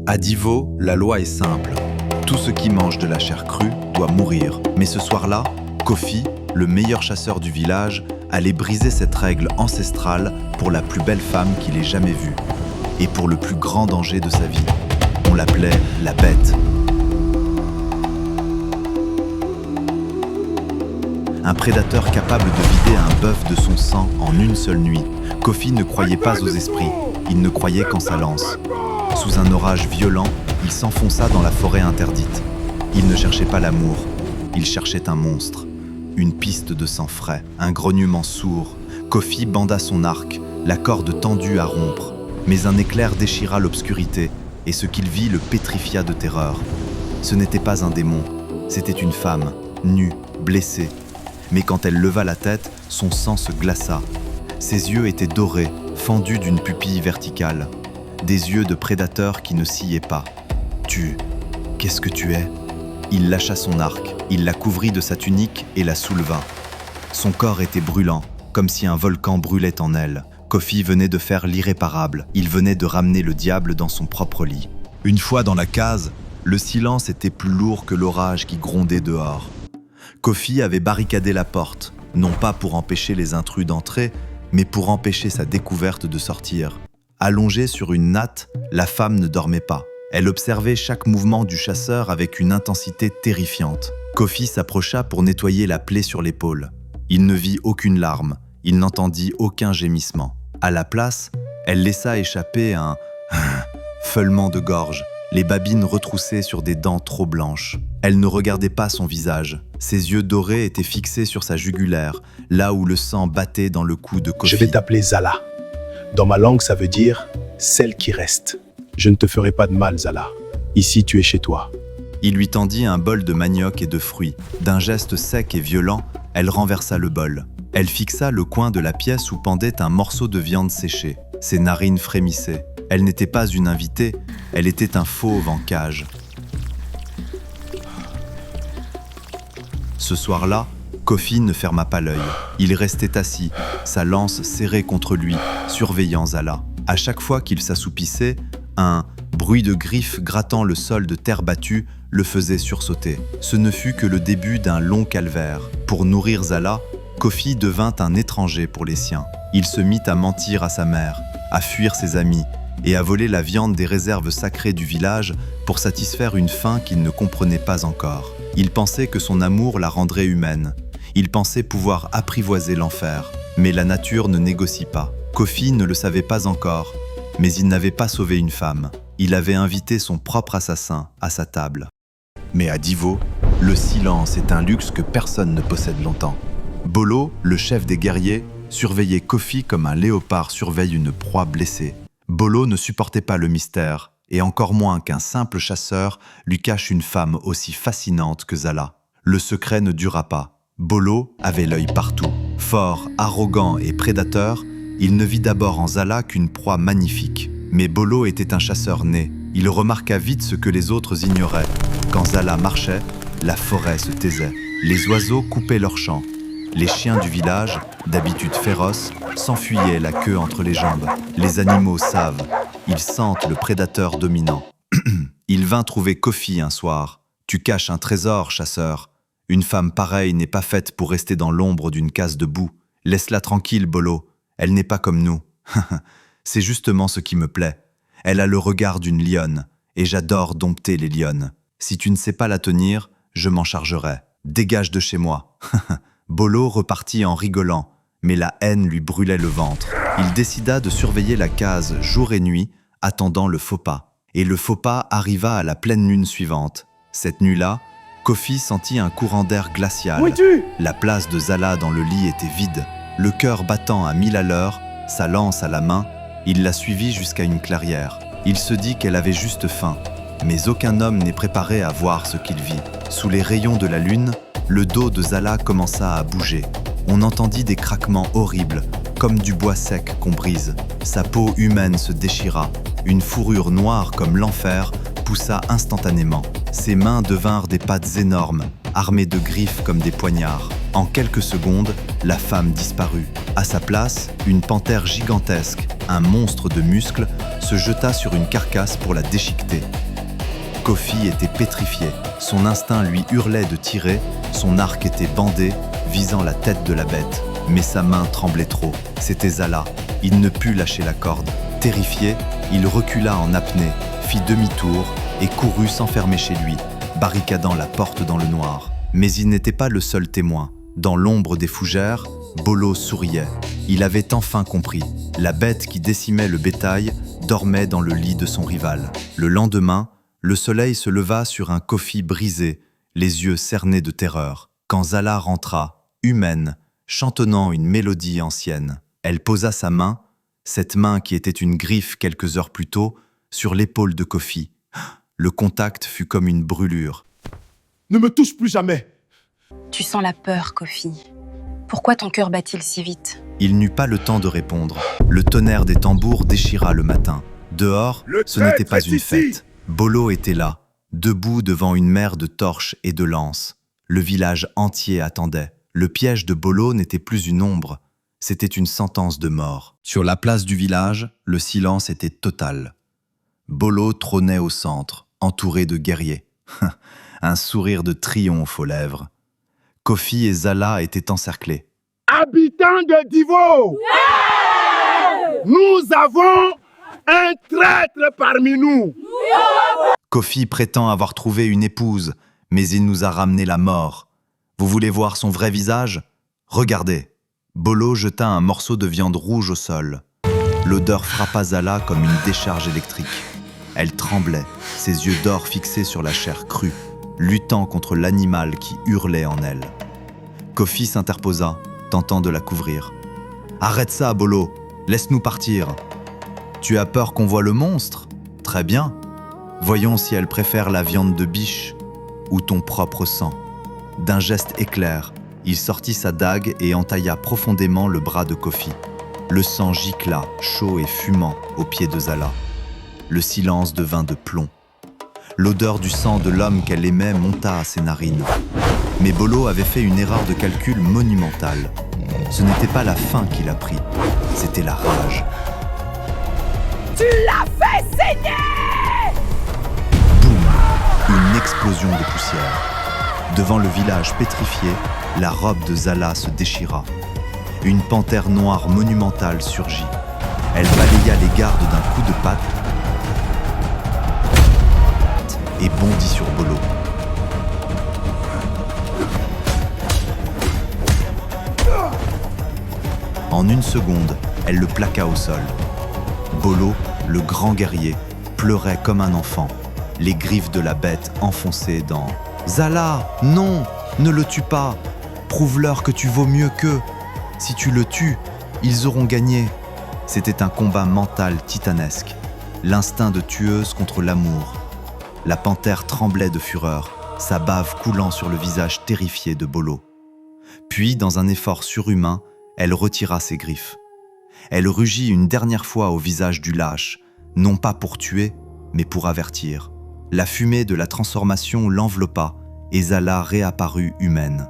À Divo, la loi est simple. Tout ce qui mange de la chair crue doit mourir. Mais ce soir-là, Kofi, le meilleur chasseur du village, allait briser cette règle ancestrale pour la plus belle femme qu'il ait jamais vue. Et pour le plus grand danger de sa vie. On l'appelait la bête. Un prédateur capable de vider un bœuf de son sang en une seule nuit. Kofi ne croyait pas aux esprits, il ne croyait qu'en sa lance. Sous un orage violent, il s'enfonça dans la forêt interdite. Il ne cherchait pas l'amour, il cherchait un monstre. Une piste de sang frais, un grognement sourd. Kofi banda son arc, la corde tendue à rompre. Mais un éclair déchira l'obscurité, et ce qu'il vit le pétrifia de terreur. Ce n'était pas un démon, c'était une femme, nue, blessée. Mais quand elle leva la tête, son sang se glaça. Ses yeux étaient dorés, fendus d'une pupille verticale. Des yeux de prédateur qui ne sciaient pas. Qu'est-ce que tu es ? Il lâcha son arc, il la couvrit de sa tunique et la souleva. Son corps était brûlant, comme si un volcan brûlait en elle. Kofi venait de faire l'irréparable, il venait de ramener le diable dans son propre lit. Une fois dans la case, le silence était plus lourd que l'orage qui grondait dehors. Kofi avait barricadé la porte, non pas pour empêcher les intrus d'entrer, mais pour empêcher sa découverte de sortir. Allongée sur une natte, la femme ne dormait pas. Elle observait chaque mouvement du chasseur avec une intensité terrifiante. Kofi s'approcha pour nettoyer la plaie sur l'épaule. Il ne vit aucune larme, il n'entendit aucun gémissement. À la place, elle laissa échapper un feulement de gorge, les babines retroussées sur des dents trop blanches. Elle ne regardait pas son visage. Ses yeux dorés étaient fixés sur sa jugulaire, là où le sang battait dans le cou de Kofi. Je vais t'appeler Zala. Dans ma langue, ça veut dire « celle qui reste ». Je ne te ferai pas de mal, Zala. Ici, tu es chez toi. Il lui tendit un bol de manioc et de fruits. D'un geste sec et violent, elle renversa le bol. Elle fixa le coin de la pièce où pendait un morceau de viande séchée. Ses narines frémissaient. Elle n'était pas une invitée, elle était un fauve en cage. Ce soir-là, Kofi ne ferma pas l'œil. Il restait assis, sa lance serrée contre lui, surveillant Zala. À chaque fois qu'il s'assoupissait, un bruit de griffes grattant le sol de terre battue le faisait sursauter. Ce ne fut que le début d'un long calvaire. Pour nourrir Zala, Kofi devint un étranger pour les siens. Il se mit à mentir à sa mère, à fuir ses amis et à voler la viande des réserves sacrées du village pour satisfaire une faim qu'il ne comprenait pas encore. Il pensait que son amour la rendrait humaine. Il pensait pouvoir apprivoiser l'enfer. Mais la nature ne négocie pas. Kofi ne le savait pas encore, mais il n'avait pas sauvé une femme. Il avait invité son propre assassin à sa table. Mais à Divo, le silence est un luxe que personne ne possède longtemps. Bolo, le chef des guerriers, surveillait Kofi comme un léopard surveille une proie blessée. Bolo ne supportait pas le mystère, et encore moins qu'un simple chasseur lui cache une femme aussi fascinante que Zala. Le secret ne dura pas. Bolo avait l'œil partout. Fort, arrogant et prédateur, il ne vit d'abord en Zala qu'une proie magnifique. Mais Bolo était un chasseur né. Il remarqua vite ce que les autres ignoraient. Quand Zala marchait, la forêt se taisait. Les oiseaux coupaient leur chant. Les chiens du village, d'habitude féroces, s'enfuyaient la queue entre les jambes. Les animaux savent. Ils sentent le prédateur dominant. Il vint trouver Kofi un soir. « Tu caches un trésor, chasseur. Une femme pareille n'est pas faite pour rester dans l'ombre d'une case de boue. Laisse-la tranquille, Bolo. Elle n'est pas comme nous. C'est justement ce qui me plaît. Elle a le regard d'une lionne, et j'adore dompter les lionnes. Si tu ne sais pas la tenir, je m'en chargerai. Dégage de chez moi. » Bolo repartit en rigolant, mais la haine lui brûlait le ventre. Il décida de surveiller la case jour et nuit, attendant le faux pas. Et le faux pas arriva à la pleine lune suivante. Cette nuit-là, Kofi sentit un courant d'air glacial. Où es-tu ? La place de Zala dans le lit était vide. Le cœur battant à 1000 à l'heure, sa lance à la main, il la suivit jusqu'à une clairière. Il se dit qu'elle avait juste faim. Mais aucun homme n'est préparé à voir ce qu'il vit. Sous les rayons de la lune, le dos de Zala commença à bouger. On entendit des craquements horribles, comme du bois sec qu'on brise. Sa peau humaine se déchira. Une fourrure noire comme l'enfer poussa instantanément. Ses mains devinrent des pattes énormes, armées de griffes comme des poignards. En quelques secondes, la femme disparut. À sa place, une panthère gigantesque, un monstre de muscles, se jeta sur une carcasse pour la déchiqueter. Kofi était pétrifié, son instinct lui hurlait de tirer, son arc était bandé, visant la tête de la bête. Mais sa main tremblait trop, c'était Zala, il ne put lâcher la corde. Terrifié, il recula en apnée, fit demi-tour et courut s'enfermer chez lui, barricadant la porte dans le noir. Mais il n'était pas le seul témoin. Dans l'ombre des fougères, Bolo souriait. Il avait enfin compris. La bête qui décimait le bétail dormait dans le lit de son rival. Le lendemain, le soleil se leva sur un Kofi brisé, les yeux cernés de terreur. Quand Zala rentra, humaine, chantonnant une mélodie ancienne, elle posa sa main, cette main qui était une griffe quelques heures plus tôt, sur l'épaule de Kofi. Le contact fut comme une brûlure. Ne me touche plus jamais. Tu sens la peur, Kofi. Pourquoi ton cœur bat-il si vite? Il n'eut pas le temps de répondre. Le tonnerre des tambours déchira le matin. Dehors, ce n'était pas une fête. Bolo était là, debout devant une mer de torches et de lances. Le village entier attendait. Le piège de Bolo n'était plus une ombre, c'était une sentence de mort. Sur la place du village, le silence était total. Bolo trônait au centre, entouré de guerriers. Un sourire de triomphe aux lèvres. Kofi et Zala étaient encerclés. Habitants de Divo, nous avons un traître parmi nous. Kofi prétend avoir trouvé une épouse, mais il nous a ramené la mort. Vous voulez voir son vrai visage? Regardez. Bolo jeta un morceau de viande rouge au sol. L'odeur frappa Zala comme une décharge électrique. Elle tremblait, ses yeux d'or fixés sur la chair crue, luttant contre l'animal qui hurlait en elle. Kofi s'interposa, tentant de la couvrir. « Arrête ça, Bolo, laisse-nous partir. » « Tu as peur qu'on voie le monstre? Très bien. Voyons si elle préfère la viande de biche ou ton propre sang. » D'un geste éclair, il sortit sa dague et entailla profondément le bras de Kofi. Le sang gicla, chaud et fumant, aux pieds de Zala. Le silence devint de plomb. L'odeur du sang de l'homme qu'elle aimait monta à ses narines. Mais Bolo avait fait une erreur de calcul monumentale. Ce n'était pas la faim qui l'a pris, c'était la rage. Tu l'as fait saigner! Boum! Une explosion de poussière. Devant le village pétrifié, la robe de Zala se déchira. Une panthère noire monumentale surgit. Elle balaya les gardes d'un coup de patte et bondit sur Bolo. En une seconde, elle le plaqua au sol. Bolo, le grand guerrier, pleurait comme un enfant, les griffes de la bête enfoncées dans « Zala, non, ne le tue pas, prouve-leur que tu vaux mieux qu'eux. Si tu le tues, ils auront gagné. » C'était un combat mental titanesque, l'instinct de tueuse contre l'amour. La panthère tremblait de fureur, sa bave coulant sur le visage terrifié de Bolo. Puis, dans un effort surhumain, elle retira ses griffes. Elle rugit une dernière fois au visage du lâche, non pas pour tuer, mais pour avertir. La fumée de la transformation l'enveloppa et Zala réapparut humaine.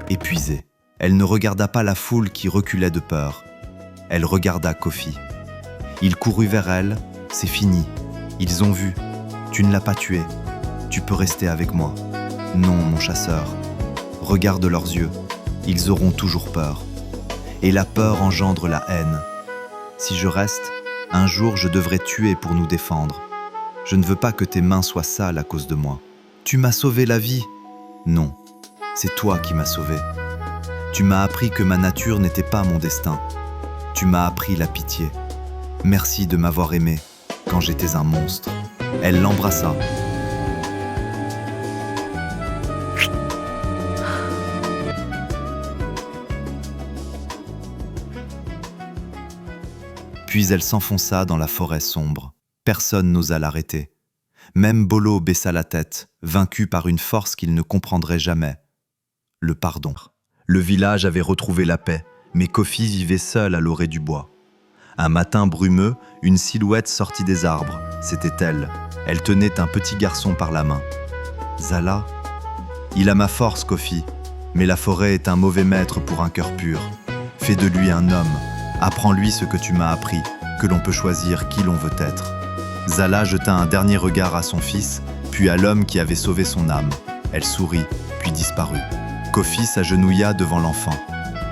Épuisée, elle ne regarda pas la foule qui reculait de peur. Elle regarda Kofi. Il courut vers elle, c'est fini. Ils ont vu. Tu ne l'as pas tué. Tu peux rester avec moi. Non, mon chasseur. Regarde leurs yeux. Ils auront toujours peur. Et la peur engendre la haine. Si je reste, un jour je devrais tuer pour nous défendre. Je ne veux pas que tes mains soient sales à cause de moi. Tu m'as sauvé la vie. Non, c'est toi qui m'as sauvé. Tu m'as appris que ma nature n'était pas mon destin. Tu m'as appris la pitié. Merci de m'avoir aimé quand j'étais un monstre. Elle l'embrassa. Puis elle s'enfonça dans la forêt sombre. Personne n'osa l'arrêter. Même Bolo baissa la tête, vaincu par une force qu'il ne comprendrait jamais. Le pardon. Le village avait retrouvé la paix, mais Kofi vivait seul à l'orée du bois. Un matin brumeux, une silhouette sortit des arbres. C'était elle. Elle tenait un petit garçon par la main. Zala? Il a ma force, Kofi, mais la forêt est un mauvais maître pour un cœur pur. Fais de lui un homme. Apprends-lui ce que tu m'as appris, que l'on peut choisir qui l'on veut être. Zala jeta un dernier regard à son fils, puis à l'homme qui avait sauvé son âme. Elle sourit, puis disparut. Kofi s'agenouilla devant l'enfant.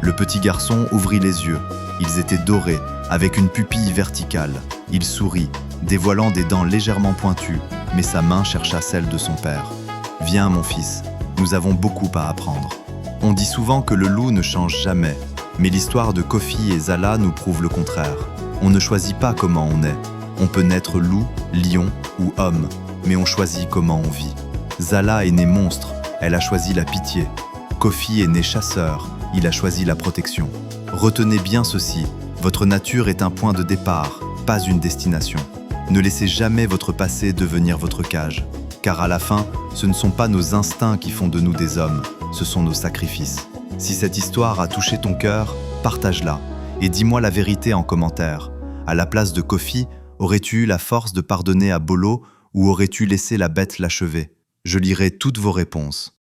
Le petit garçon ouvrit les yeux. Ils étaient dorés, avec une pupille verticale. Il sourit, dévoilant des dents légèrement pointues, mais sa main chercha celle de son père. « Viens, mon fils, nous avons beaucoup à apprendre. » On dit souvent que le loup ne change jamais, mais l'histoire de Kofi et Zala nous prouve le contraire. On ne choisit pas comment on est. On peut naître loup, lion ou homme, mais on choisit comment on vit. Zala est née monstre, elle a choisi la pitié. Kofi est né chasseur, il a choisi la protection. Retenez bien ceci, votre nature est un point de départ, pas une destination. Ne laissez jamais votre passé devenir votre cage, car à la fin, ce ne sont pas nos instincts qui font de nous des hommes, ce sont nos sacrifices. Si cette histoire a touché ton cœur, partage-la et dis-moi la vérité en commentaire. À la place de Kofi, aurais-tu eu la force de pardonner à Bolo ou aurais-tu laissé la bête l'achever? Je lirai toutes vos réponses.